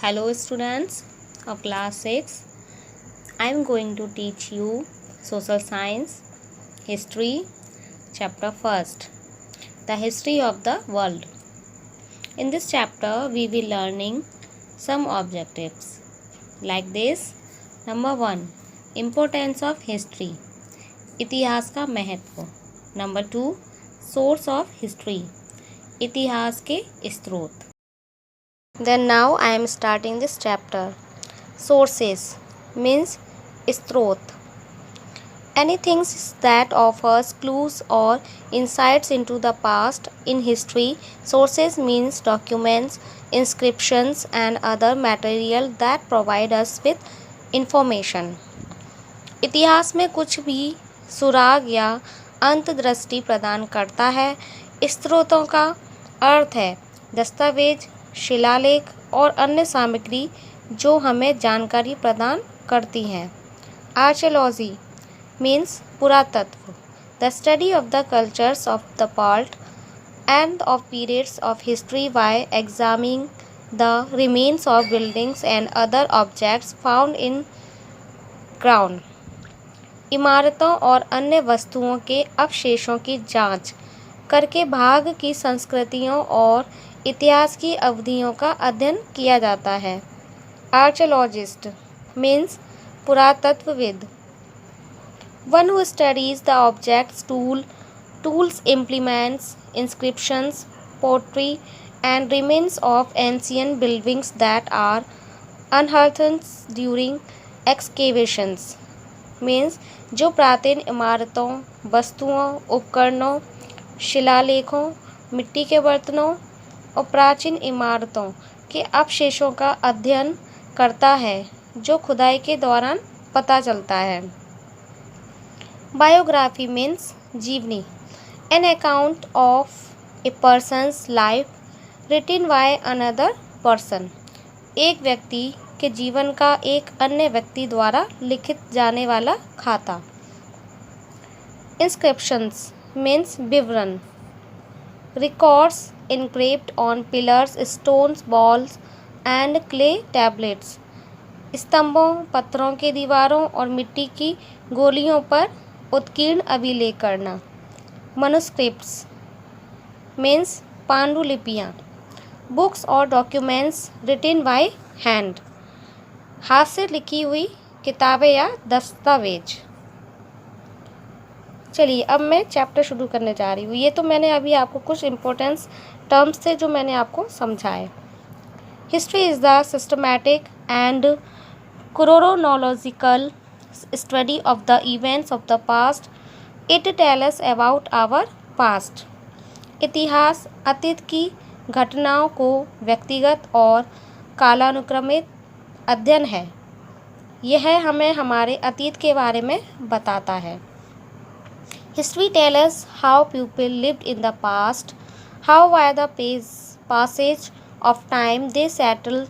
Hello students of class 6. I am going to teach you social science, history, chapter 1st, the history of the world. In this chapter we will learning some objectives like this. Number 1, importance of history, इतिहास का महत्व. Number 2, source of history, इतिहास के स्रोत. Then now I am starting this chapter. Sources means स्रोत. Anything that offers clues or insights into the past in history. Sources means documents, inscriptions and other material that provide us with information. इतिहास में कुछ भी सुराग या अंतर्दृष्टि प्रदान करता है. स्रोतों का अर्थ है दस्तावेज, शिलालेख और अन्य सामग्री जो हमें जानकारी प्रदान करती हैं. आर्कियोलॉजी मीन्स पुरातत्व, the study of the cultures of the past end of periods of history by examining the remains of buildings and other objects found in ground. इमारतों और अन्य वस्तुओं के अवशेषों की जांच करके भाग की संस्कृतियों और इतिहास की अवधियों का अध्ययन किया जाता है. आर्कियोलॉजिस्ट मीन्स पुरातत्वविद, one who studies the objects, tools, implements, inscriptions, pottery and remains of ancient buildings that are unearthed during excavations. Means जो प्राचीन इमारतों, वस्तुओं, उपकरणों, शिलालेखों, मिट्टी के बर्तनों और प्राचीन इमारतों के अवशेषों का अध्ययन करता है जो खुदाई के दौरान पता चलता है. बायोग्राफी मीन्स जीवनी, an account of a person's life written by another person. एक व्यक्ति के जीवन का एक अन्य व्यक्ति द्वारा लिखित जाने वाला खाता. इंस्क्रिप्शंस मीन्स विवरण, records engraved on pillars, stones, balls and clay tablets. स्तंभों, पत्थरों के दीवारों और मिट्टी की गोलियों पर उत्कीर्ण अभिलेख करना. मनुस्क्रिप्ट्स मीन्स पांडुलिपियाँ, बुक्स और डॉक्यूमेंट्स रिटन बाय हैंड, हाथ से लिखी हुई किताबें या दस्तावेज. चलिए अब मैं चैप्टर शुरू करने जा रही हूँ. ये तो मैंने अभी आपको कुछ इम्पोर्टेंस टर्म्स थे जो मैंने आपको समझाए. History is the systematic and chronological study of the events of the past. It tells about our past. इतिहास अतीत की घटनाओं को व्यक्तिगत और कालानुक्रमिक अध्ययन है. यह हमें हमारे अतीत के बारे में बताता है. History tells us how people lived in the past, how by the passage of time they settled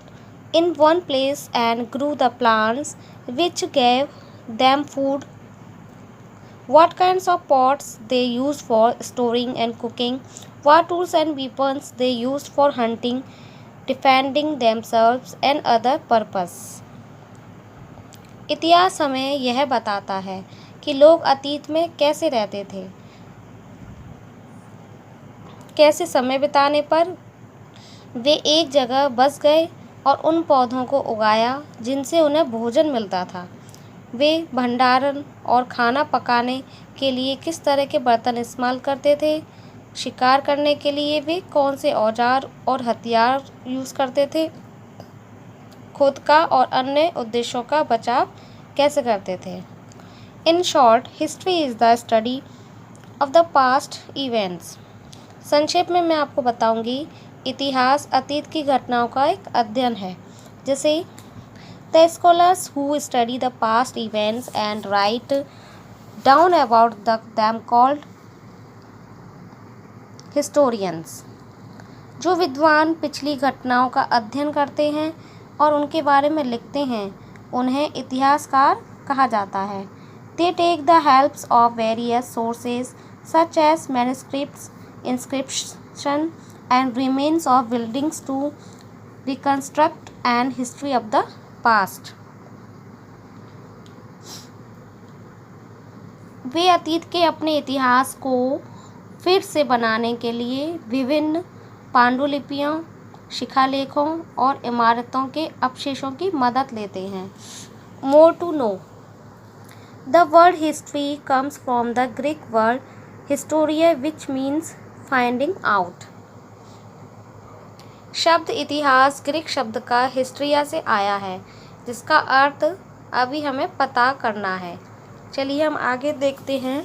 in one place and grew the plants which gave them food, what kinds of pots they used for storing and cooking, what tools and weapons they used for hunting, defending themselves and other purpose. इतिहास हमें यह बताता है कि लोग अतीत में कैसे रहते थे, कैसे समय बिताने पर वे एक जगह बस गए और उन पौधों को उगाया जिनसे उन्हें भोजन मिलता था. वे भंडारण और खाना पकाने के लिए किस तरह के बर्तन इस्तेमाल करते थे, शिकार करने के लिए वे कौन से औजार और हथियार यूज़ करते थे, खुद का और अन्य उद्देश्यों का बचाव कैसे करते थे. In short, history is the study of the past events. संक्षेप में मैं आपको बताऊंगी इतिहास अतीत की घटनाओं का एक अध्ययन है. जैसे the scholars who study the past events and write down about them called historians. जो विद्वान पिछली घटनाओं का अध्ययन करते हैं और उनके बारे में लिखते हैं उन्हें इतिहासकार कहा जाता है. They take the helps of various sources such as manuscripts, inscriptions and remains of buildings to reconstruct and history of the past. वे अतीत के अपने इतिहास को फिर से बनाने के लिए विभिन्न पांडुलिपियों, शिलालेखों और इमारतों के अवशेषों की मदद लेते हैं. More to know. The word history comes from the Greek word historia, which means finding out. शब्द इतिहास ग्रीक शब्द का हिस्ट्रिया से आया है, जिसका अर्थ अभी हमें पता करना है. चलिए हम आगे देखते हैं.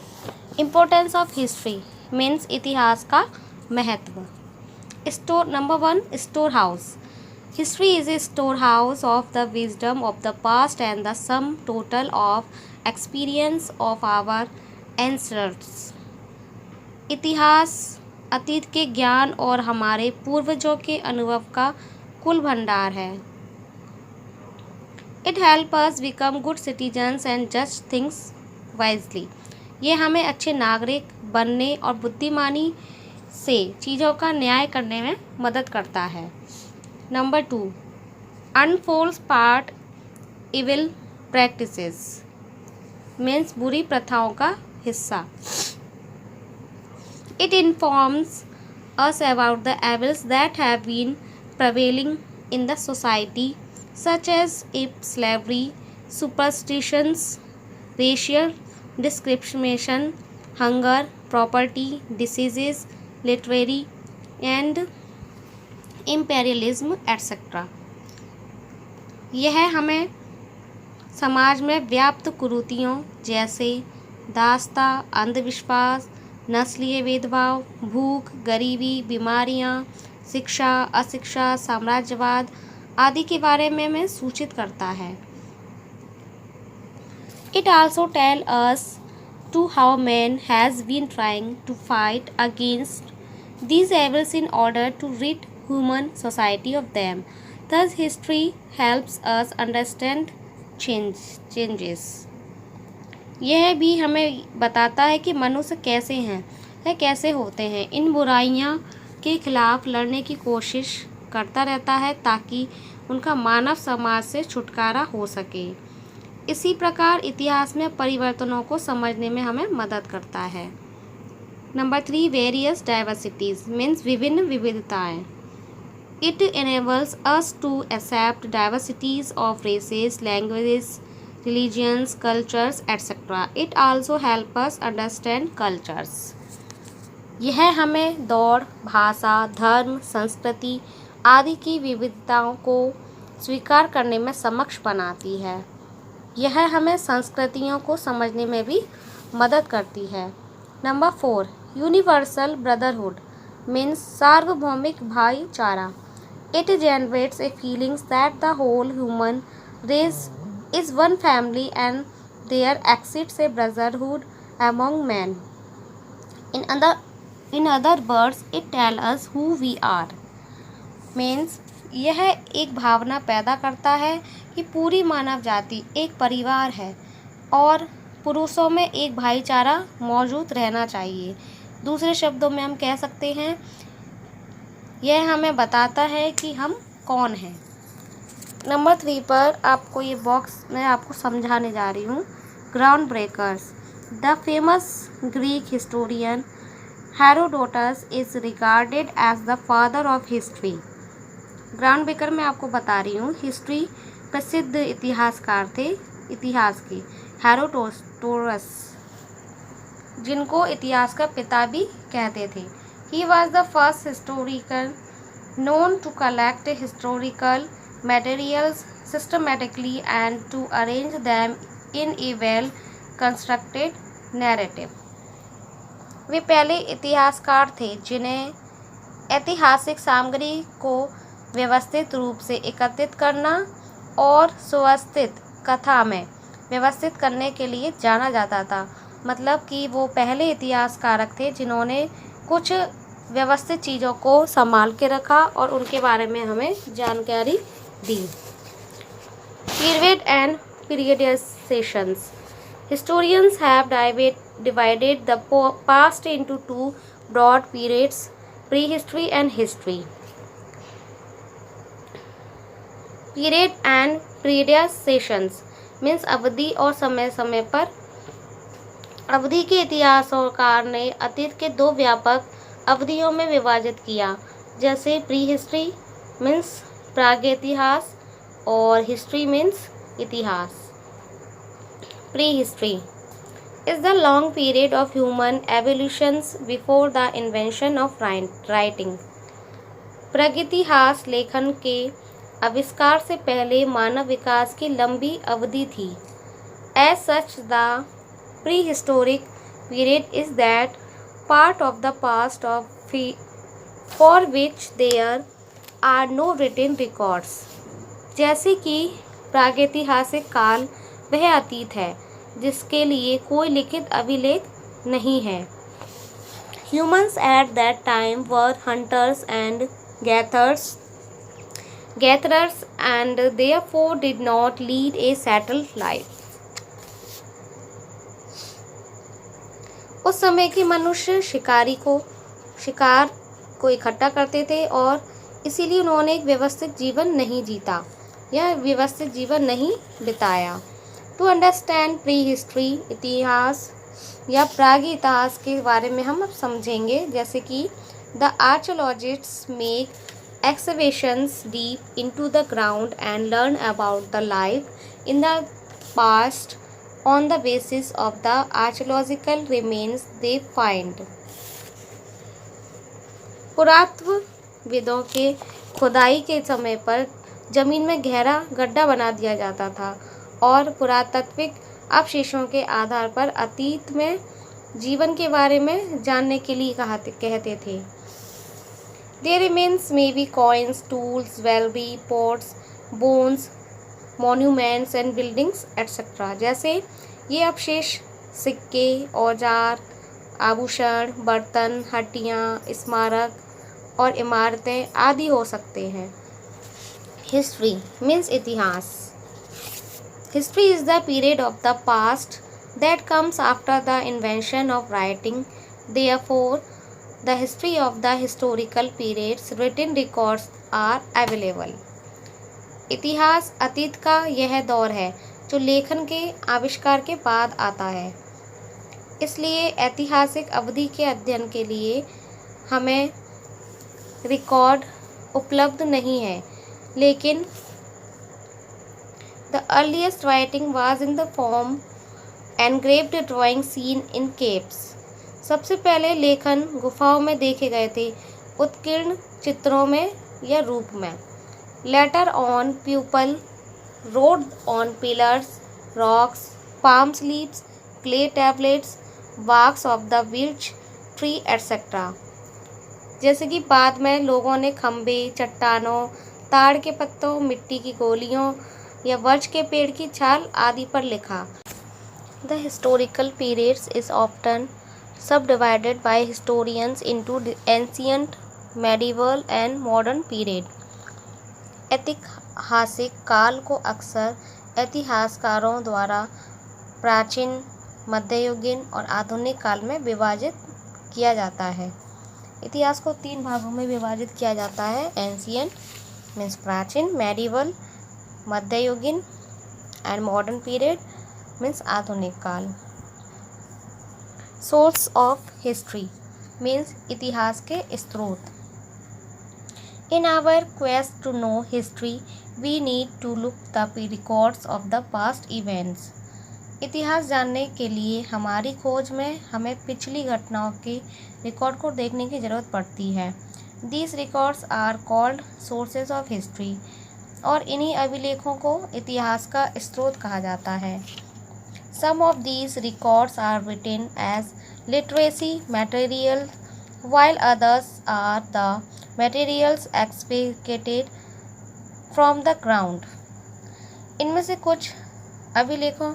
इम्पोर्टेंस ऑफ हिस्ट्री मीन्स इतिहास का महत्व. Store number 1, storehouse. History is a storehouse of the wisdom of the past and the sum total of experience of our ancestors. इतिहास अतीत के ज्ञान और हमारे पूर्वजों के अनुभव का कुल भंडार है. It help us become good citizens and जज थिंग्स वाइजली. ये हमें अच्छे नागरिक बनने और बुद्धिमानी से चीज़ों का न्याय करने में मदद करता है. Number 2, unfolds part evil practices means बुरी प्रथाओं का हिस्सा. It informs us about the evils that have been prevailing in the society, such as slavery, superstitions, racial discrimination, hunger, property, diseases, literary and imperialism, etc. यह हमें समाज में व्याप्त कुरीतियों जैसे दास्ता, अंधविश्वास, नस्लीय भेदभाव, भूख, गरीबी, बीमारियां, शिक्षा, अशिक्षा, साम्राज्यवाद आदि के बारे में हमें सूचित करता है. It also tells us to how man has been trying to fight against these evils in order to rid human society of them. Thus, history helps us understand changes. यह भी हमें बताता है कि मनुष्य कैसे हैं या कैसे होते हैं. इन बुराइयां के खिलाफ लड़ने की कोशिश करता रहता है ताकि उनका मानव समाज से छुटकारा हो सके. इसी प्रकार इतिहास में परिवर्तनों को समझने में हमें मदद करता है. नंबर 3, वेरियस डाइवर्सिटीज मीन्स विभिन्न विविधताएं. It enables us to accept diversities of races, languages, religions, cultures, etc. It also helps us understand cultures. यह हमें दौड़, भाषा, धर्म, संस्कृति आदि की विविधताओं को स्वीकार करने में सक्षम बनाती है. यह हमें संस्कृतियों को समझने में भी मदद करती है. नंबर 4, यूनिवर्सल ब्रदरहुड मीन्स सार्वभौमिक भाईचारा. It generates a feelings that the whole human race is one family and there exists a brotherhood among men. In other words, it tells us who we are. Means यह एक भावना पैदा करता है कि पूरी मानव जाति एक परिवार है और पुरुषों में एक भाईचारा मौजूद रहना चाहिए. दूसरे शब्दों में हम कह सकते हैं यह हमें बताता है कि हम कौन हैं. नंबर 3 पर आपको ये बॉक्स मैं आपको समझाने जा रही हूँ. Groundbreakers. The famous Greek historian Herodotus is regarded as the father of history. Groundbreaker मैं आपको बता रही हूँ. हिस्ट्री प्रसिद्ध इतिहासकार थे इतिहास के हेरोडोटस, जिनको इतिहास का पिता भी कहते थे. He was the first historian known to collect historical materials systematically and to arrange them in a well-constructed narrative. वे पहले इतिहासकार थे जिन्हें ऐतिहासिक सामग्री को व्यवस्थित रूप से एकत्रित करना और सुव्यवस्थित कथा में व्यवस्थित करने के लिए जाना जाता था. मतलब कि वो पहले इतिहासकारक थे जिन्होंने कुछ व्यवस्थित चीज़ों को संभाल के रखा और उनके बारे में हमें जानकारी दी. Period and periodisations. Historians have divided the past into two broad periods, prehistory and history. Period and periodisations means अवधि और समय समय पर। अवधि के इतिहासकार ने अतीत के दो व्यापक अवधियों में विभाजित किया, जैसे प्री हिस्ट्री मीन्स प्रागैतिहास और हिस्ट्री मीन्स इतिहास। Pre history is the long period of human evolutions before the invention of writing. प्रागैतिहास लेखन के आविष्कार से पहले मानव विकास की लंबी अवधि थी। As such, the prehistoric period is that part of the past for which there are no written records. जैसे कि प्रागैतिहासिक काल वह अतीत है जिसके लिए कोई लिखित अभिलेख नहीं है। Humans at that time were hunters and gatherers and therefore did not lead a settled life. उस समय के मनुष्य शिकार को इकट्ठा करते थे और इसीलिए उन्होंने एक व्यवस्थित जीवन नहीं जीता या व्यवस्थित जीवन नहीं बिताया। टू अंडरस्टैंड प्री हिस्ट्री इतिहास या प्रागी इतिहास के बारे में हम अब समझेंगे, जैसे कि the archaeologists make excavations deep into the ground and learn about the life in the past on the basis of the archaeological remains they find. पुरातत्वविदों के खुदाई के समय पर जमीन में गहरा गड्ढा बना दिया जाता था और पुरातात्विक अवशेषों के आधार पर अतीत में जीवन के बारे में जानने के लिए कहते थे। Their remains may be coins, tools, jewelry, pots, bones, monuments and buildings, etc. जैसे ये अवशेष सिक्के, औजार, आभूषण, बर्तन, हड्डियाँ, स्मारक और इमारतें आदि हो सकते हैं। हिस्ट्री मीन्स इतिहास। History is the period of the past that comes after the invention of writing. Therefore, the history of the historical periods written records are available. इतिहास अतीत का यह दौर है जो लेखन के आविष्कार के बाद आता है। इसलिए ऐतिहासिक अवधि के अध्ययन के लिए हमें रिकॉर्ड उपलब्ध नहीं है, लेकिन the earliest writing was in the form engraved drawing seen in caves. सबसे पहले लेखन गुफाओं में देखे गए थे, उत्कीर्ण चित्रों में या रूप में। Later on, people wrote on pillars, rocks, palm leaves, clay tablets, barks of the birch tree, etc. जैसे कि बाद में लोगों ने खम्भे, चट्टानों, ताड़ के पत्तों, मिट्टी की गोलियों या वर्ष के पेड़ की छाल आदि पर लिखा। The historical periods is often subdivided by historians into ancient, medieval and modern period. ऐतिहासिक काल को अक्सर इतिहासकारों द्वारा प्राचीन, मध्ययुगीन और आधुनिक काल में विभाजित किया जाता है। इतिहास को 3 भागों में विभाजित किया जाता है। एंशियंट मीन्स प्राचीन, मेडिवल मध्ययुगीन एंड मॉडर्न पीरियड मीन्स आधुनिक काल। सोर्स ऑफ हिस्ट्री मीन्स इतिहास के स्रोत। In our quest to know history we need to look the records of the past events. इतिहास जानने के लिए हमारी खोज में हमें पिछली घटनाओं के रिकॉर्ड को देखने की ज़रूरत पड़ती है। These records are called sources of history और इन्हीं अभिलेखों को इतिहास का स्रोत कहा जाता है। Some of these records are written as literacy material while others are the materials excavated from the ground. इनमें से कुछ अभिलेखों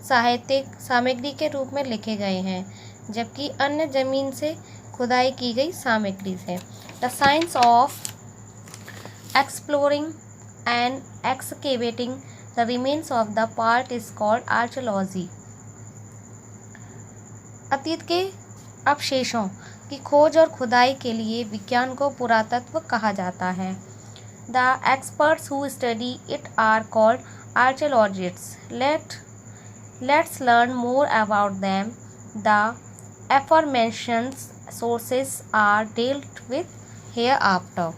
साहित्यिक सामग्री के रूप में लिखे गए हैं, जबकि अन्य जमीन से खुदाई की गई सामग्री से। The science of exploring and excavating the remains of the part is called archaeology. अतीत के अवशेषों की खोज और खुदाई के लिए विज्ञान को पुरातत्व कहा जाता है। The experts who study it are called archaeologists. Let's learn more about them. The aforementioned sources are dealt with hereafter.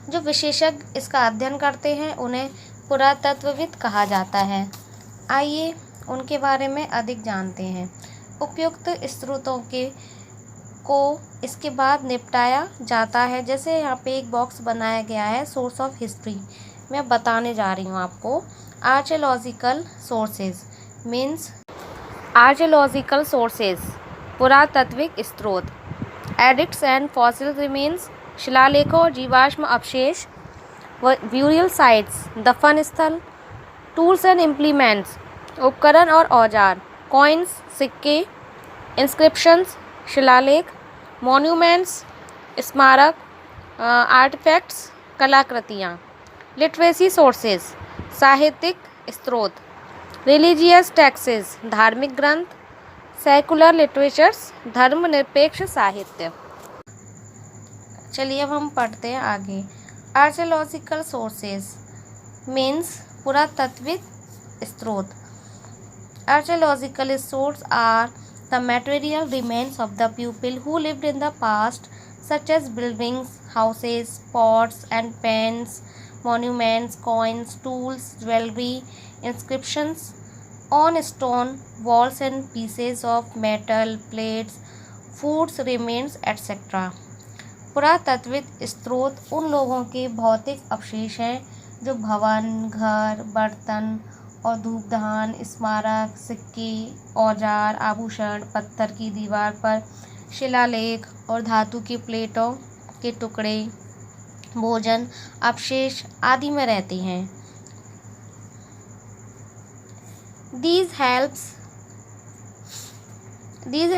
जो विशेषज्ञ इसका अध्ययन करते हैं उन्हें पुरातत्वविद कहा जाता है। आइए उनके बारे में अधिक जानते हैं। उपयुक्त स्रोतों को इसके बाद निपटाया जाता है। जैसे यहाँ पे एक बॉक्स बनाया गया है सोर्स ऑफ हिस्ट्री, मैं बताने जा रही हूँ आपको। Archaeological sources means archaeological sources पुरातात्विक स्रोत। एडिक्ट्स एंड फॉसिल रिमेन्स शिलालेखों, जीवाश्म अवशेष, ब्यूरियल साइट्स दफन स्थल, टूल्स एंड इम्प्लीमेंट्स उपकरण और औजार, कॉइन्स सिक्के, इंस्क्रिप्शंस शिलालेख, मॉन्यूमेंट्स स्मारक, आर्टिफैक्ट्स कलाकृतियाँ। लिटरेसी सोर्सेज साहित्यिक स्रोत, रिलीजियस टेक्सेस धार्मिक ग्रंथ, सेकुलर लिटरेचर्स धर्मनिरपेक्ष साहित्य। चलिए अब हम पढ़ते हैं आगे। आर्कियोलॉजिकल सोर्सेज मीन्स पुरातत्विक स्रोत। Archaeological sources are the material remains of the people who lived in the past, such as buildings, houses, pots and pans, monuments, coins, tools, jewelry, inscriptions on stone walls and pieces of metal, plates, foods remains etc. पुरातत्विक स्रोत उन लोगों के भौतिक अवशेष हैं जो भवन, घर, बर्तन और धूपदान, स्मारक, सिक्के, औजार, आभूषण, पत्थर की दीवार पर शिलालेख और धातु की प्लेटों के टुकड़े, भोजन अवशेष आदि में रहते हैं। These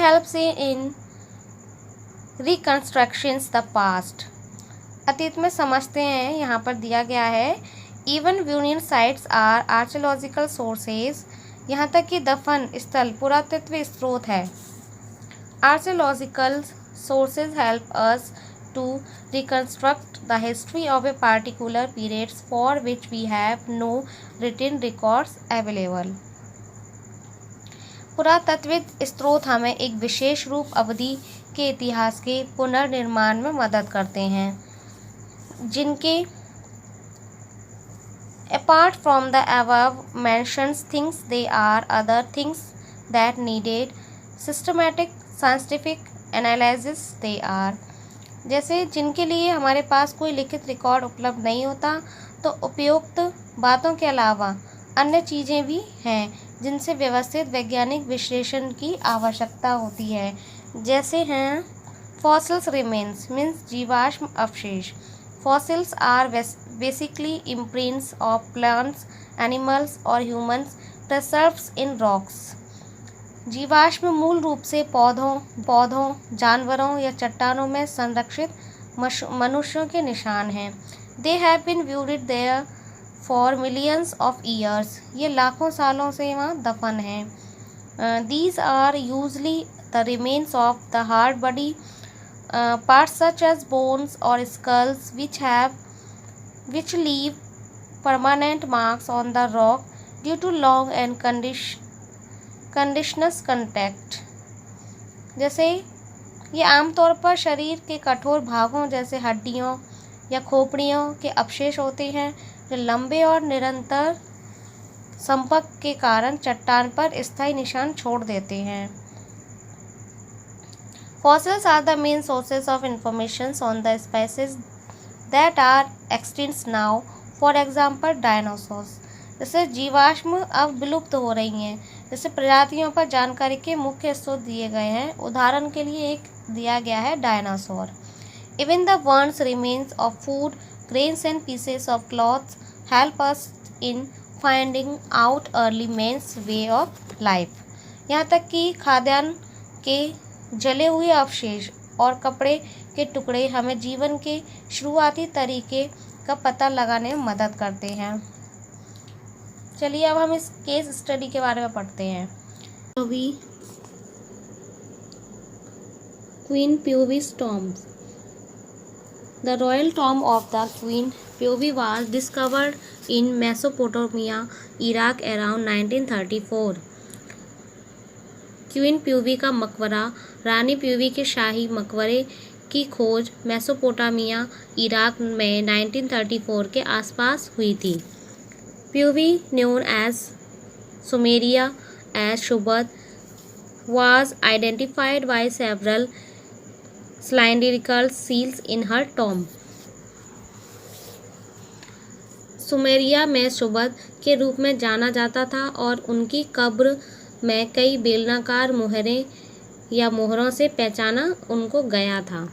helps in reconstructions the past. अतीत में समझते हैं, यहाँ पर दिया गया है। Even burial sites are archaeological sources. यहाँ तक कि दफन स्थल पुरातत्व स्रोत है। Archaeological sources help us to reconstruct the history of a particular period for which we have no written records available. पुरातत्विक स्रोत हमें एक विशेष रूप अवधि के इतिहास के पुनर्निर्माण में मदद करते हैं, जिनके apart from the above mentioned things, there are other things that needed systematic scientific analysis. They are जैसे जिनके लिए हमारे पास कोई लिखित रिकॉर्ड उपलब्ध नहीं होता, तो उपयुक्त बातों के अलावा अन्य चीज़ें भी हैं जिनसे व्यवस्थित वैज्ञानिक विश्लेषण की आवश्यकता होती है। जैसे हैं फॉसिल्स रिमेन्स मीन्स जीवाश्म अवशेष। Fossils are basically imprints of plants, animals और humans preserved in rocks. जीवाश्म मूल रूप से पौधों, जानवरों या चट्टानों में संरक्षित मनुष्यों के निशान हैं। They have been buried there for millions of years. ये लाखों सालों से वहाँ दफन हैं। These are usually the remains of the hard body. Parts such as bones or skulls which leave permanent marks on the rock due to long and continuous contact. जैसे ये आमतौर पर शरीर के कठोर भागों जैसे हड्डियों या खोपड़ियों के अवशेष होते हैं, जो लंबे और निरंतर संपर्क के कारण चट्टान पर स्थायी निशान छोड़ देते हैं। Fossils are the main sources of information on the species that are extinct now. For example, dinosaurs. जैसे जीवाश्म अब विलुप्त हो रही हैं, जैसे प्रजातियों पर जानकारी के मुख्य स्रोत दिए गए हैं। उदाहरण के लिए एक दिया गया है dinosaur. Even the bones, remains of food, grains and pieces of cloth help us in finding out early man's way of life. यहाँ तक कि खाद्यान्न के जले हुए अवशेष और कपड़े के टुकड़े हमें जीवन के शुरुआती तरीके का पता लगाने में मदद करते हैं। चलिए अब हम इस केस स्टडी के बारे में पढ़ते हैं। Queen Puabi's tomb. The royal tomb of the Queen Pyovi was discovered in Mesopotamia, Iraq around 1934. Queen प्यूवी का मकबरा, रानी प्यूवी के शाही मकबरे की खोज मेसोपोटामिया, इराक में 1934 के आसपास हुई थी। प्यूवी, known as Sumeria as Shubad, was identified by several cylindrical seals in her tomb. Sumeria में शुबद के रूप में जाना जाता था और उनकी कब्र में कई बेलनाकार मोहरें या मोहरों से पहचाना उनको गया था।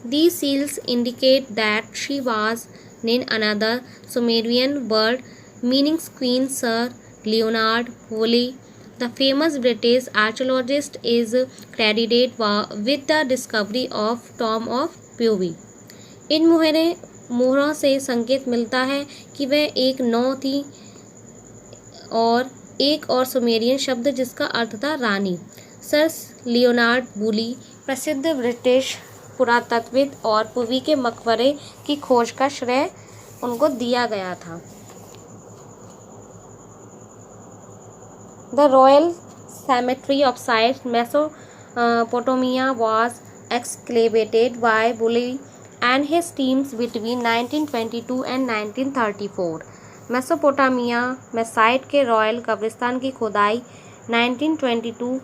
These seals indicate that she was in another Sumerian word meaning Queen. Sir Leonard Woolley, the famous British archaeologist, is credited with the discovery of Tomb of Pyovi. इन मोहरों से संकेत मिलता है कि वह एक नौ थी और एक और सुमेरियन शब्द जिसका अर्थ था रानी। सर लियोनार्ड वूली, प्रसिद्ध ब्रिटिश पुरातत्वविद, और पुवी के मकबरे की खोज का श्रेय उनको दिया गया था। The royal cemetery of Sites, Mesopotamia was excavated by Woolley and his teams between 1922 and 1934. Mesopotamia में साइट के रॉयल कब्रिस्तान की खुदाई 1922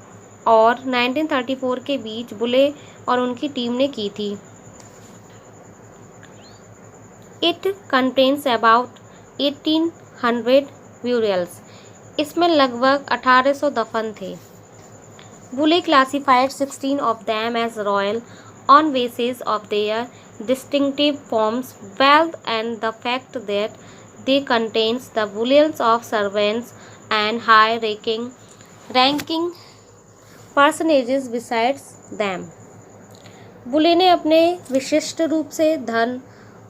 और 1934 के बीच बुले और उनकी टीम ने की थी। It contains about 1800 burials. इसमें लगभग 1800 दफन थे। Woolley classified 16 of them as royal on basis of their distinctive forms, wealth, and the fact that they contains the burials of servants and high-ranking personages besides them. बुले ने अपने विशिष्ट रूप से धन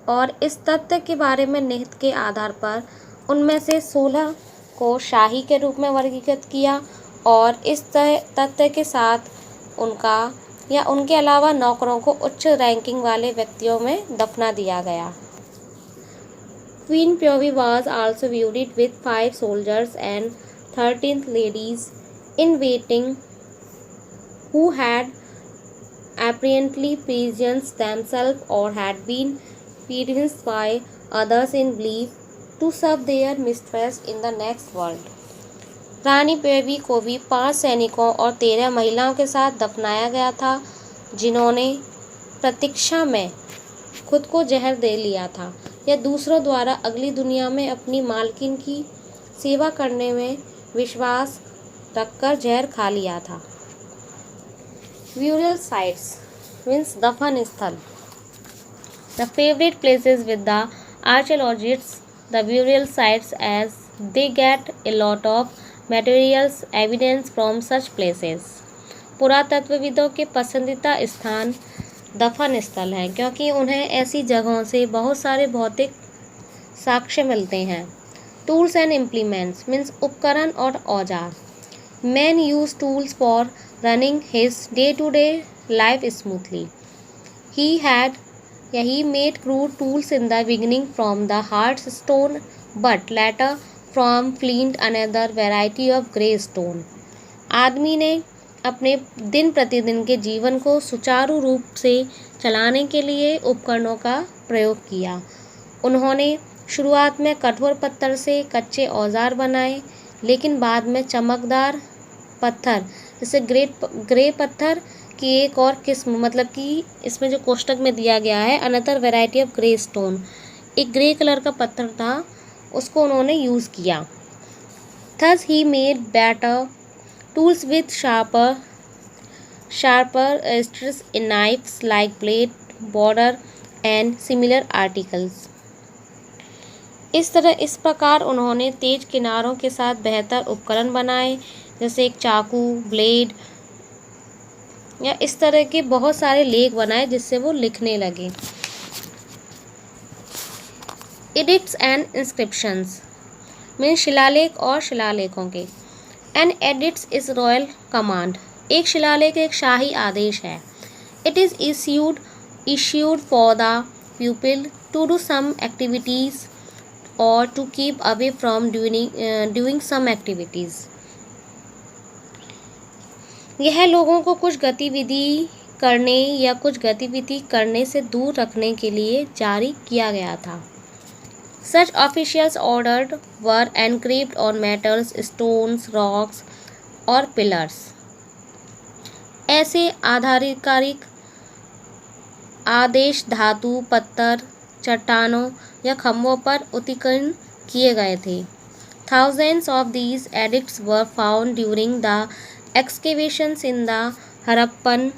और इस तथ्य के बारे में निहित के आधार पर उनमें से 16 को शाही के रूप में वर्गीकृत किया और इस तथ्य के साथ उनका या उनके अलावा नौकरों को उच्च रैंकिंग वाले व्यक्तियों में दफना दिया गया। Queen Pyovi was also buried with 5 soldiers and 13 ladies in waiting who had apparently prisoned themselves or had been pierced by others in belief to serve their mistress in the next world. रानी प्योवी को भी 5 सैनिकों और 13 महिलाओं के साथ दफनाया गया था जिन्होंने प्रतीक्षा में खुद को जहर दे लिया था या दूसरों द्वारा अगली दुनिया में अपनी मालकिन की सेवा करने में विश्वास रखकर जहर खा लिया था। Burial sites means दफन स्थल। The favorite places with the archaeologists, the burial sites, as they get a lot of materials evidence from such places. पुरातत्वविदों के पसंदीदा स्थान दफन स्थल हैं क्योंकि उन्हें ऐसी जगहों से बहुत सारे भौतिक साक्ष्य मिलते हैं। टूल्स एंड इम्प्लीमेंट्स मीन्स उपकरण और औजार। Man use tools for running his day to day life smoothly. he made crude tools in the beginning from the hard stone but later from flint, another variety of grey stone. आदमी ने अपने दिन प्रतिदिन के जीवन को सुचारू रूप से चलाने के लिए उपकरणों का प्रयोग किया। उन्होंने शुरुआत में कठोर पत्थर से कच्चे औजार बनाए लेकिन बाद में चमकदार पत्थर जैसे ग्रे पत्थर की एक और किस्म, मतलब कि इसमें जो कोष्टक में दिया गया है another variety of grey stone, एक ग्रे कलर का पत्थर था उसको उन्होंने यूज़ किया। Thus he made better tools with sharper edges in knives like blade, border and similar articles. इस प्रकार उन्होंने तेज किनारों के साथ बेहतर उपकरण बनाए जैसे एक चाकू, ब्लेड या इस तरह के बहुत सारे लेख बनाए जिससे वो लिखने लगे। एडिक्ट्स एंड इंस्क्रिप्शंस मीन शिलालेख और शिलालेखों के। An edicts is royal command. एक शिलालेख एक शाही आदेश है। It is issued issued for the pupil to do some activities or to keep away from doing some activities. यह लोगों को कुछ गतिविधि करने या कुछ गतिविधि करने से दूर रखने के लिए जारी किया गया था. Such officials ordered were engraved on metals, stones, rocks or pillars. ऐसे आधिकारिक आदेश धातु, पत्थर, चट्टानों या खंभों पर उत्कीर्ण किए गए थे. Thousands of these edicts were found during the excavations in the Harappan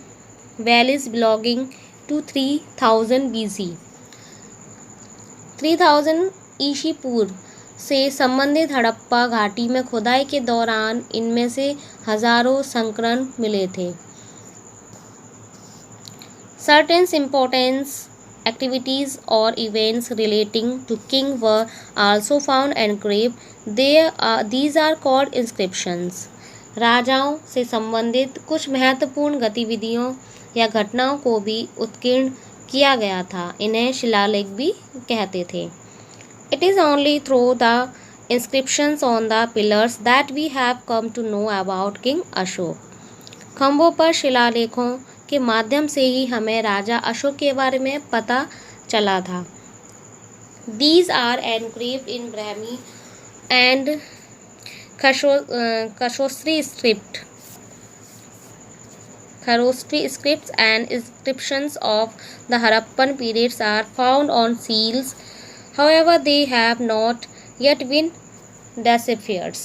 valleys belonging to 3000 BC. 3000 ईशी पूर्व से संबंधित हड़प्पा घाटी में खुदाई के दौरान इनमें से हजारों संस्करण मिले थे. Certain important activities or events relating to king were also found engraved. These are called inscriptions. राजाओं से संबंधित कुछ महत्वपूर्ण गतिविधियों या घटनाओं को भी उत्कीर्ण किया गया था. इन्हें शिलालेख भी कहते थे. It is only through the inscriptions on the pillars that we have come to know about King Ashok. खंभों पर शिलालेखों के माध्यम से ही हमें राजा अशोक के बारे में पता चला था. These are engraved in Brahmi and Kharosthi script. Kharosthi scripts and inscriptions of the Harappan periods are found on seals. However, they have not yet been deciphered.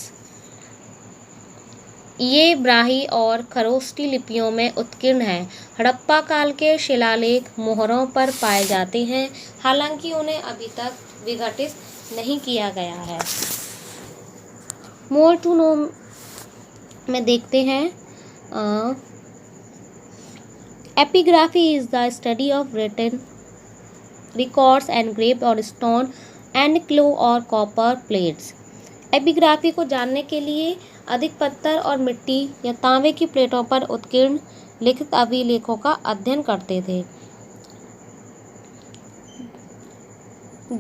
ये ब्राही और खरोष्टी लिपियों में उत्कीर्ण हैं. हड़प्पा काल के शिलालेख मोहरों पर पाए जाते हैं, हालांकि उन्हें अभी तक विघटित नहीं किया गया है. मोर टू नो में देखते हैं. Epigraphy is the study of written records engraved on stone and clay or copper plates. Epigraphy को जानने के लिए अधिक पत्थर और मिट्टी या तांबे की प्लेटों पर उत्कीर्ण लिखित अभिलेखों का अध्ययन करते थे.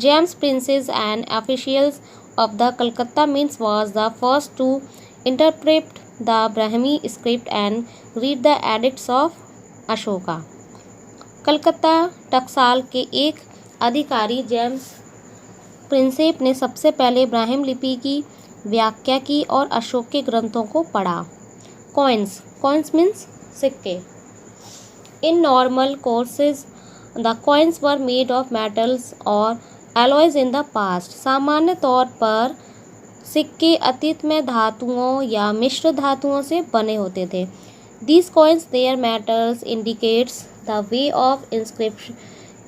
James Princes and officials of the Calcutta Mint was the first to interpret the Brahmi script and read the edicts of Ashoka. Calcutta टकसाल के एक अधिकारी जेम्स प्रिंसेप ने सबसे पहले ब्राह्मी लिपि की व्याख्या की और अशोक के ग्रंथों को पढ़ा. कॉइन्स मीन्स सिक्के. In normal courses the coins were made of metals और एलॉयज इन द पास्ट. सामान्य तौर पर सिक्के अतीत में धातुओं या मिश्र धातुओं से बने होते थे. These coins, their metals indicates the way of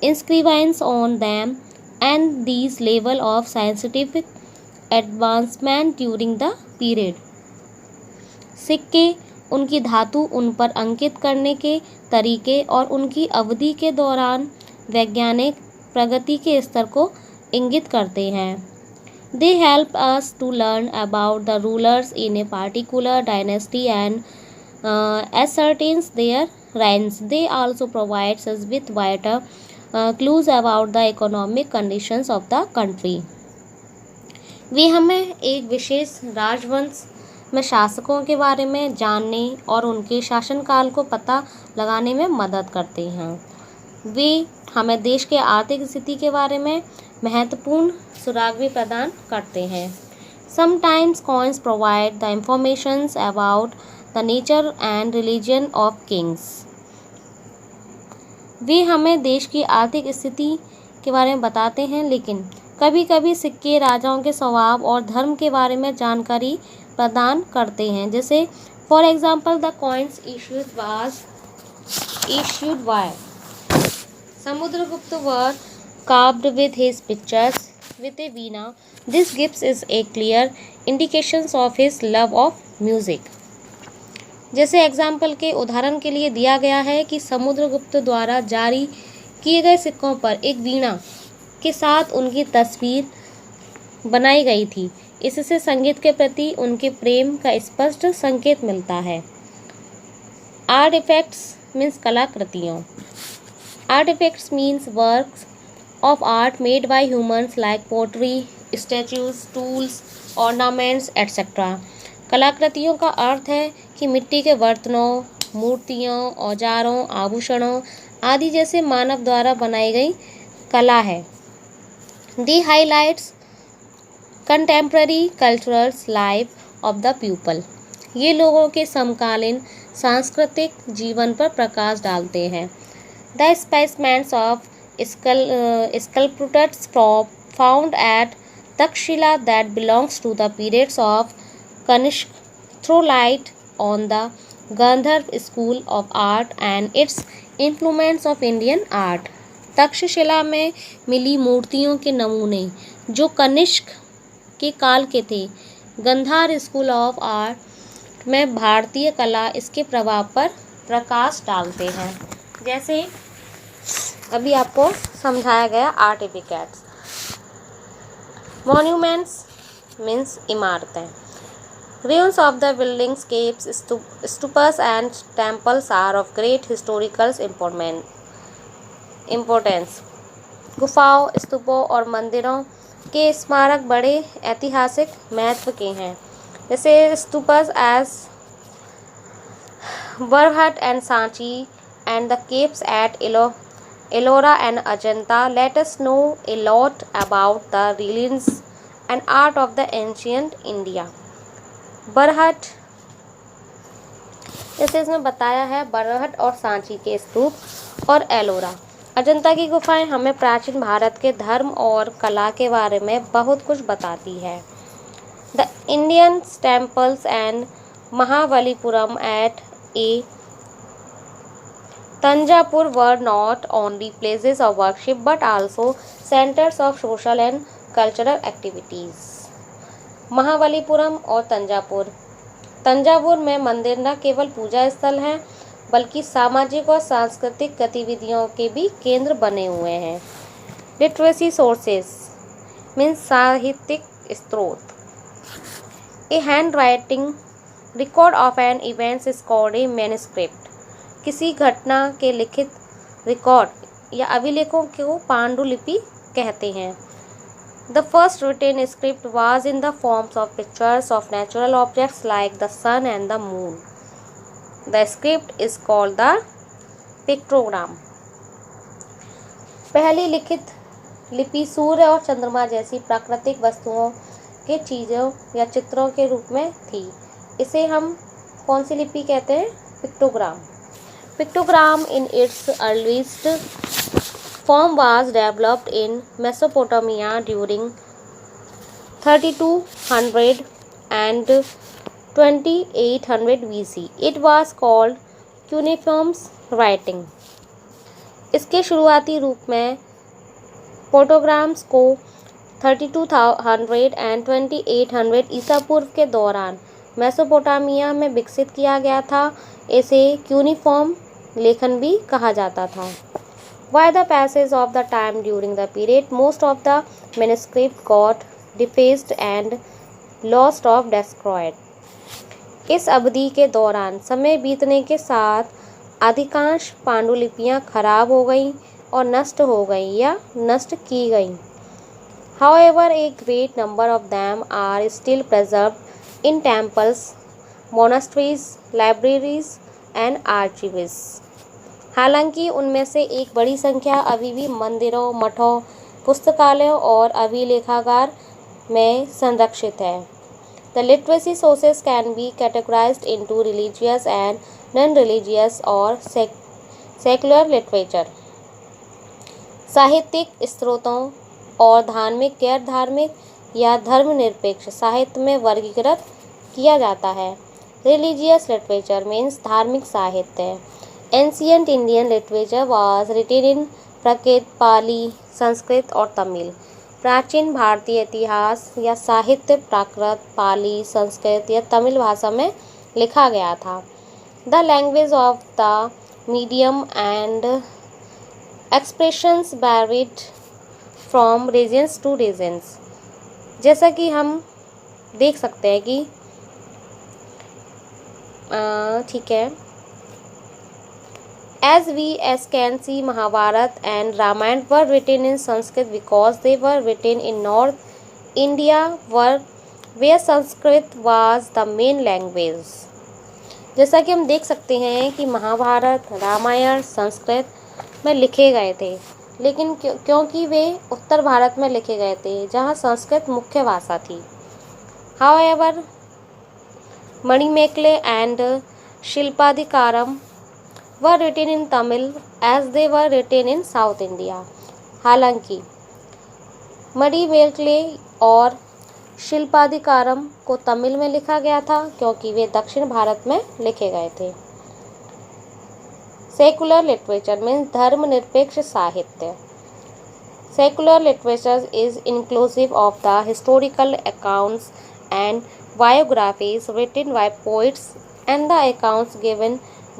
inscriptions on them and these level of scientific advancement during the period. सिक्के उनकी धातु, उन पर अंकित करने के तरीके और उनकी अवधि के दौरान वैज्ञानिक प्रगति के स्तर को इंगित करते हैं. They help us to learn about the rulers in a particular dynasty and ascertains their reigns. They also provides us with vital clues about the economic conditions of the country. वे हमें एक विशेष राजवंश में शासकों के बारे में जानने और उनके शासनकाल को पता लगाने में मदद करते हैं. वे हमें देश के आर्थिक स्थिति के बारे में महत्वपूर्ण सुराग भी प्रदान करते हैं. Sometimes coins provide the informations about the nature and religion of kings. वे हमें देश की आर्थिक स्थिति के बारे में बताते हैं, लेकिन कभी कभी सिक्के राजाओं के स्वभाव और धर्म के बारे में जानकारी प्रदान करते हैं. जैसे for example the coins issued by Samudragupta were carved with his pictures with a veena. This gives is a clear indications of his love of music. जैसे एग्जाम्पल के उदाहरण के लिए दिया गया है कि समुद्रगुप्त द्वारा जारी किए गए सिक्कों पर एक वीणा के साथ उनकी तस्वीर बनाई गई थी. इससे संगीत के प्रति उनके प्रेम का स्पष्ट संकेत मिलता है. आर्ट इफेक्ट्स मीन्स कलाकृतियों. Artifacts means works of art made by humans like pottery, statues, tools, ornaments, etc. कलाकृतियों का अर्थ है कि मिट्टी के बर्तनों, मूर्तियों, औजारों, आभूषणों आदि जैसे मानव द्वारा बनाई गई कला है। The highlights contemporary cultural life of the people. ये लोगों के समकालीन सांस्कृतिक जीवन पर प्रकाश डालते हैं। The specimens of sculptures found at Takshila that belongs to the periods of Kanishk throw light on the Gandharv school of art and its influence of Indian art। Takshashila में मिली मूर्तियों के नमूने जो कनिष्क के काल के थे, गंधार स्कूल ऑफ आर्ट में भारतीय कला इसके प्रभाव पर प्रकाश डालते हैं। जैसे अभी आपको समझाया गया आर्टिफिकेट्स। मॉन्यूमेंट्स मीन्स इमारतें। Ruins of the buildings, caves, stupas and temples are of great historical importance। गुफाओं, स्तूपों और मंदिरों के स्मारक बड़े ऐतिहासिक महत्व के हैं। जैसे stupas as Bharhut and Sanchi and the caves at Ellora and Ajanta let us know a lot about the religions and art of the ancient India। Barhat, जैसे इसमें बताया है, बरहट और सांची के स्तूप और एलोरा, अजंता की गुफाएं हमें प्राचीन भारत के धर्म और कला के बारे में बहुत कुछ बताती है। The Indian temples and Mahabalipuram at a Tanjapur were not only places of worship but also centers of social and cultural activities। Mahabalipuram और तंजापुर, तंजावुर में मंदिर न केवल पूजा स्थल हैं बल्कि सामाजिक और सांस्कृतिक गतिविधियों के भी केंद्र बने हुए हैं। लिटरेसी सोर्सेस मीन्स साहित्यिक स्रोत। A hand writing record of an events is called a manuscript. किसी घटना के लिखित रिकॉर्ड या अभिलेखों को पांडुलिपि कहते हैं। The first written script was in the forms of pictures of natural objects like the sun and the moon. The script is called the pictogram. पहली लिखित लिपि सूर्य और चंद्रमा जैसी प्राकृतिक वस्तुओं के चीज़ों या चित्रों के रूप में थी। इसे हम कौन सी लिपि कहते हैं? Pictogram. Pictogram in its earliest form was developed in Mesopotamia during 3200 and 2800 BC। It was called cuneiform writing। इसके शुरुआती रूप में पोटोग्राम्स को 3200 and 2800 ईसा पूर्व के दौरान मेसोपोटामिया में विकसित किया गया था। इसे क्यूनिफॉर्म लेखन भी कहा जाता था। By the passage of the time during the period, most of the manuscript got defaced and lost or destroyed। इस अवधि के दौरान समय बीतने के साथ अधिकांश पांडुलिपियां खराब हो गईं और नष्ट हो गईं या नष्ट की गईं। However, a great number of them are still preserved in temples, monasteries, libraries and archives। हालांकि उनमें से एक बड़ी संख्या अभी भी मंदिरों, मठों, पुस्तकालयों और अभिलेखागार में संरक्षित है। The literacy sources can be categorized into religious and non-religious or secular literature। साहित्यिक स्रोतों और धार्मिक, गैर धार्मिक या धर्मनिरपेक्ष साहित्य में वर्गीकृत किया जाता है। रिलीजियस लिटरेचर मीन्स धार्मिक साहित्य। Ancient Indian literature was written in Prakrit, Pali, Sanskrit और तमिल। प्राचीन भारतीय इतिहास या साहित्य प्राकृत, पाली, संस्कृत या तमिल भाषा में लिखा गया था। The language of the medium and expressions varied from reasons two reasons. जैसा कि हम देख सकते हैं कि ठीक है, As we can see, Mahabharata and Ramayana were written in Sanskrit because they were written in North India, where Sanskrit was the main language. जैसा कि हम देख सकते हैं कि महाभारत रामायण संस्कृत में लिखे गए थे, लेकिन क्योंकि वे उत्तर भारत में लिखे गए थे जहाँ संस्कृत मुख्य भाषा थी. However, Manimekalai and Shilpadikaram were written in Tamil as they were written in South India. हालांकि मणिमेकले और शिल्पाधिकारम को तमिल में लिखा गया था क्योंकि वे दक्षिण भारत में लिखे गए थे. सेकुलर लिटरेचर मीन्स धर्मनिरपेक्ष साहित्य. Secular literature is inclusive of the historical accounts and biographies written by poets and the accounts given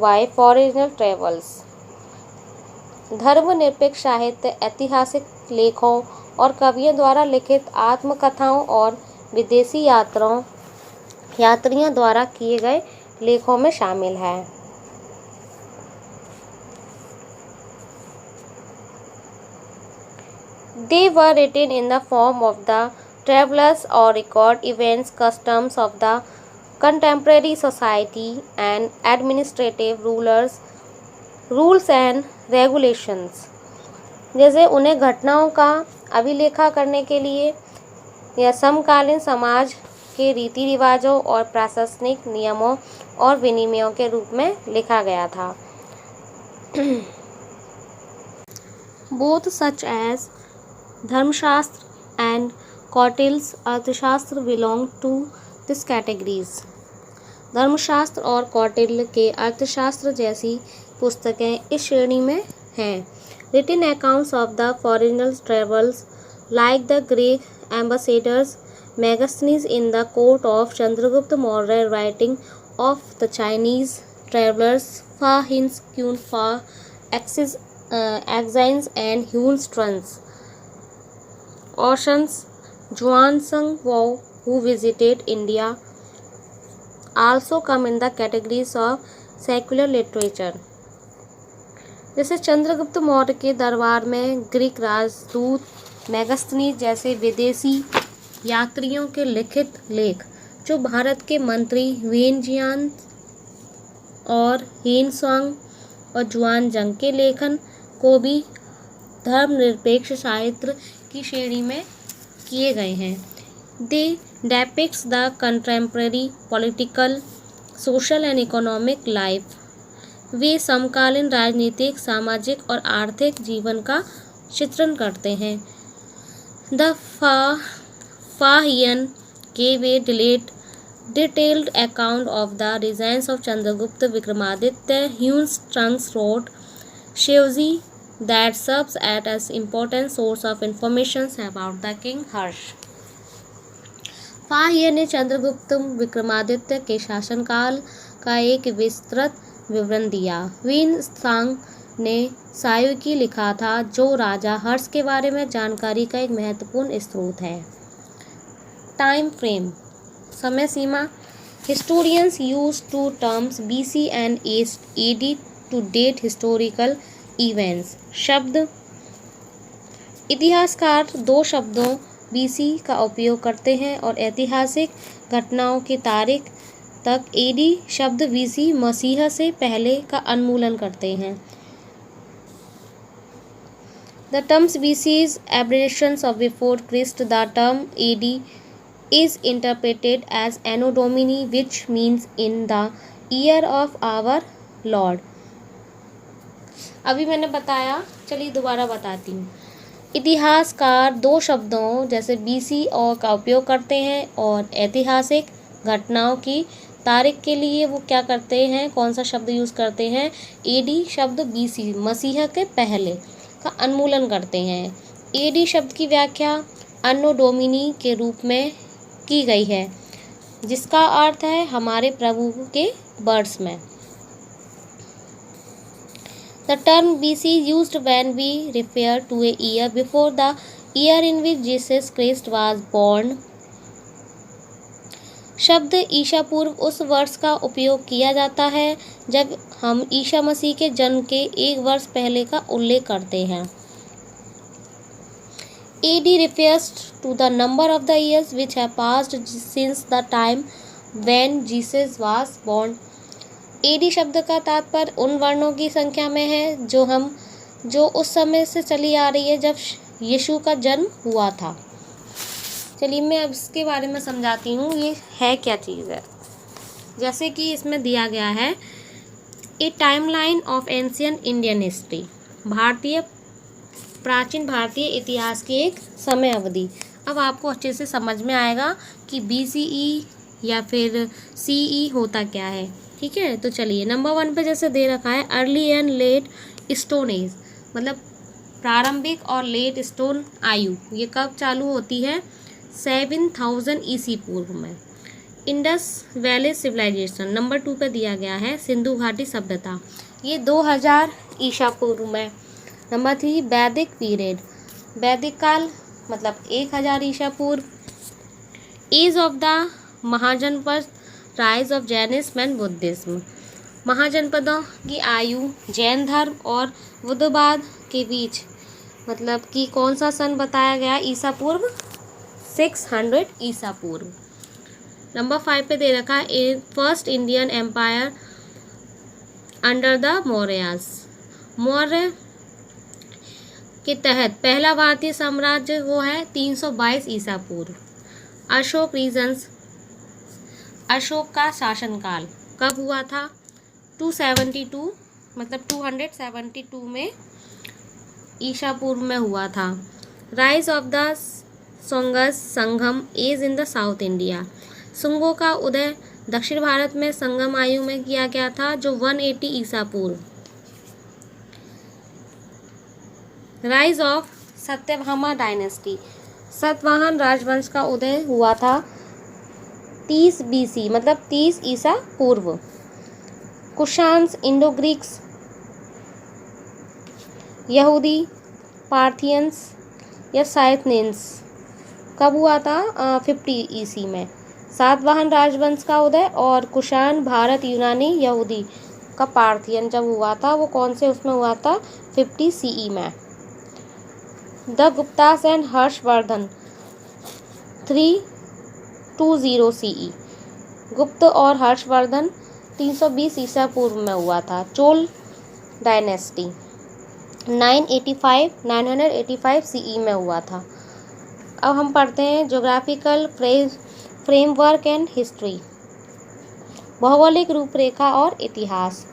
by foreigner travels. धर्मनिरपेक्ष साहित्य ऐतिहासिक लेखों और कवियों द्वारा लिखित आत्मकथाओं और विदेशी यात्रियों द्वारा किए गए लेखों में शामिल है. They were written in the form of the travelers or record events, customs of the contemporary society and administrative rules and regulations. जैसे उन्हें घटनाओं का अभिलेखा करने के लिए या समकालीन समाज के रीति रिवाजों और प्रशासनिक नियमों और विनियमों के रूप में लिखा गया था. Both such as धर्मशास्त्र and कौटिल्य अर्थशास्त्र belong to this categories. धर्मशास्त्र और कौटिल्य के अर्थशास्त्र जैसी पुस्तकें इस श्रेणी में हैं. Written accounts of the foreigner travels like the Greek ambassadors Megasthenes in the court of Chandragupta Maurya writing of the Chinese travelers Fa Hin Kun Fa Axines and Hun Struns. Oceans Zhuangzheng Wao who visited India also come in the categories of secular literature. जैसे चंद्रगुप्त मौर्य के दरबार में Greek राजदूत मेगास्थनीज जैसे विदेशी यात्रियों के लिखित लेख जो भारत के मंत्री वेनजियान और हेनसांग और जुआनजंग के लेखन को भी धर्मनिरपेक्ष साहित्य की श्रेणी में किए गए हैं. They depicts the contemporary political, social and economic life. वे समकालीन राजनीतिक, सामाजिक और आर्थिक जीवन का चित्रण करते हैं. The Fahian gave a detailed account of the reigns of Chandragupta Vikramaditya. Hun Strungs wrote Shivaji that serves as an important source of information about the king Harsh. फाहिया ने चंद्रगुप्त विक्रमादित्य के शासनकाल का एक विस्तृत विवरण दिया. वीन सांग ने सायुकी लिखा था जो राजा हर्ष के बारे में जानकारी का एक महत्वपूर्ण स्रोत है. टाइम फ्रेम समय सीमा. Historians use two terms BC and AD to date historical events. शब्द. इतिहासकार दो शब्दों BC का उपयोग करते हैं और ऐतिहासिक घटनाओं की तारीख तक AD शब्द BC मसीह से पहले का उन्मूलन करते हैं. The terms BC's aberrations of before Christ. The term AD is interpreted as Anno Domini, which means in the year of our Lord. अभी मैंने बताया, चलिए दोबारा बताती हूँ. इतिहासकार दो शब्दों जैसे BC और का उपयोग करते हैं और ऐतिहासिक घटनाओं की तारीख के लिए वो क्या करते हैं, कौन सा शब्द यूज़ करते हैं, AD शब्द BC मसीह के पहले का उन्मूलन करते हैं. AD शब्द की व्याख्या अन्नो डोमिनी के रूप में की गई है जिसका अर्थ है हमारे प्रभु के वर्ष में. The term BC used when we refer to a year before the year in which Jesus Christ was born. शब्द ईसा पूर्व उस वर्ष का उपयोग किया जाता है जब हम ईसा मसीह के जन्म के 1 वर्ष पहले का उल्लेख करते हैं। AD refers to the number of the years which have passed since the time when Jesus was born. AD शब्द का तात्पर्य उन वर्णों की संख्या में है जो उस समय से चली आ रही है जब यीशु का जन्म हुआ था। चलिए मैं अब इसके बारे में समझाती हूँ ये है क्या चीज़ है। जैसे कि इसमें दिया गया है a timeline of ancient Indian history, प्राचीन भारतीय इतिहास की एक समय अवधि। अब आपको अच्छे से समझ में आएगा कि BCE या फिर CE होता क्या है। ठीक है, तो चलिए नंबर 1 पे जैसे दे रखा है early and let stone age, मतलब प्रारंभिक और लेट स्टोन आयु, ये कब चालू होती है? 7000 ईसी पूर्व में। इंडस वैली सिविलाइजेशन नंबर 2 पे दिया गया है सिंधु घाटी सभ्यता, ये 2000 ईसा पूर्व में। नंबर 3 वैदिक पीरियड, वैदिक काल मतलब 1000 ईसा पूर्व। Age of the Mahajanapada, rise of Jainism and Buddhism, महाजनपदों की आयु जैन धर्म और बुद्धवाद के बीच, मतलब कि कौन सा सन बताया गया? ईसा पूर्व 600 ईसा पूर्व। नंबर 5 पे दे रखा है first Indian empire under the Mauryas, Maurya के तहत पहला भारतीय साम्राज्य वो है 322 ईसा पूर्व। अशोक रीजन्स, अशोक का शासनकाल कब हुआ था? 272 मतलब 272 में ईसा पूर्व में हुआ था। Rise of the Sungas Sangam age in the South India, सुंगों का उदय दक्षिण भारत में संगम आयु में किया गया था जो 180 ईसा पूर्व। Rise of Satyabhama dynasty, Satavahana राजवंश का उदय हुआ था 30 BC मतलब 30 ईसा पूर्व। कुशान्स, इंडो ग्रीक्स, यहूदी, पार्थियंस या साइथनियंस कब हुआ था? 50 ईसी में। सातवाहन राजवंश का उदय और कुषाण, भारत, यूनानी, यहूदी का पार्थियन जब हुआ था वो कौन से उसमें हुआ था? 50 CE में। The Guptas and Harshvardhan 320 CE, गुप्त और हर्षवर्धन 320 ईसा पूर्व में हुआ था। चोल डायनेस्टी 985 CE में हुआ था। अब हम पढ़ते हैं ज्योग्राफिकल फ्रेमवर्क एंड हिस्ट्री, भौगोलिक रूपरेखा और इतिहास।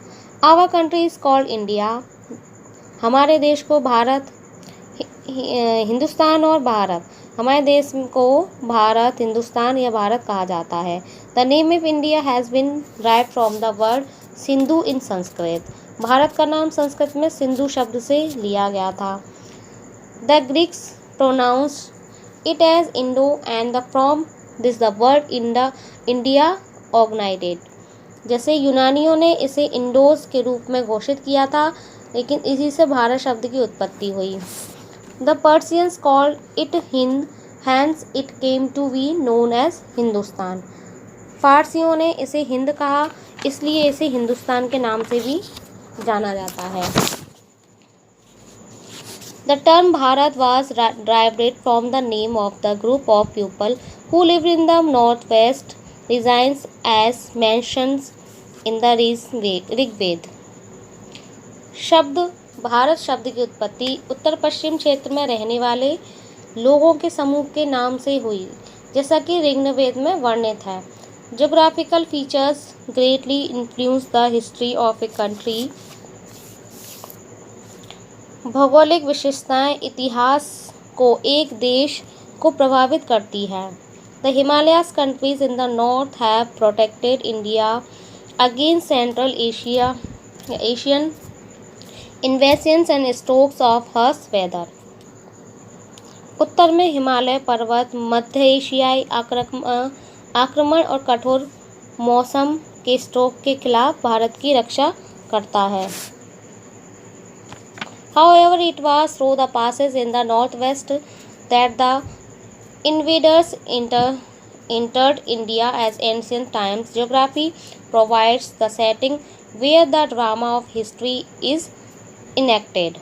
Our country is called India, हमारे देश को भारत, हिंदुस्तान और भारत, हमारे देश को भारत, हिंदुस्तान या भारत कहा जाता है। The name of India has been derived from the word Sindhu in Sanskrit, Bharat का नाम संस्कृत में सिंधु शब्द से लिया गया था। The Greeks pronounce it as Indo and the from this the word India originated, जैसे यूनानियों ने इसे इंडोस के रूप में घोषित किया था, लेकिन इसी से भारत शब्द की उत्पत्ति हुई। The Persians called it Hind, hence it came to be known as Hindustan, फारसियों ने इसे हिंद कहा, इसलिए इसे हिंदुस्तान के नाम से भी जाना जाता है। The term Bharat was derived from the name of the group of people who lived in the northwest regions as mentioned in the Rigveda. शब्द भारत शब्द की उत्पत्ति उत्तर पश्चिम क्षेत्र में रहने वाले लोगों के समूह के नाम से हुई, जैसा कि ऋग्वेद में वर्णित है। Geographical features greatly influence the history of a country, भौगोलिक विशेषताएं इतिहास को एक देश को प्रभावित करती है। The Himalayas countries in the north have protected India against Central Asian invasions and strokes of harsh weather. उत्तर में हिमालय पर्वत मध्य एशियाई आक्रमण और कठोर मौसम के स्ट्रोक के खिलाफ भारत की रक्षा करता है। However, it was through the passes in the northwest that the invaders entered India as ancient times. Geography provides the setting where the drama of history is enacted.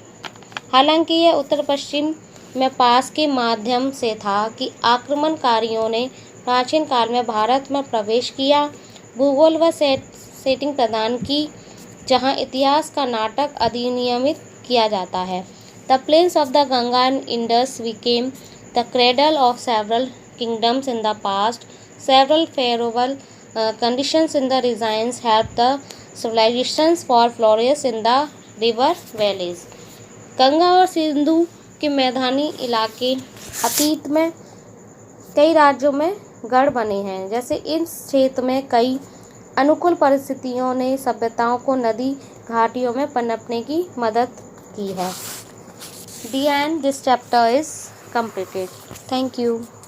हालांकि यह उत्तर पश्चिम में पास के माध्यम से था कि आक्रमणकारियों ने प्राचीन काल में भारत में प्रवेश किया, भूगोल व सेटिंग प्रदान की जहां इतिहास का नाटक अधिनियमित किया जाता है. The plains of the Ganga and Indus became the cradle of several kingdoms in the past. Several favorable conditions in the regions helped the civilizations for flourish in the river valleys. Ganga और सिंधु के मैदानी इलाके अतीत में कई राज्यों में गढ़ बने हैं. जैसे इस क्षेत्र में कई अनुकूल परिस्थितियों ने सभ्यताओं को नदी घाटियों में पनपने की मदद की है. The end. This chapter is completed. Thank you.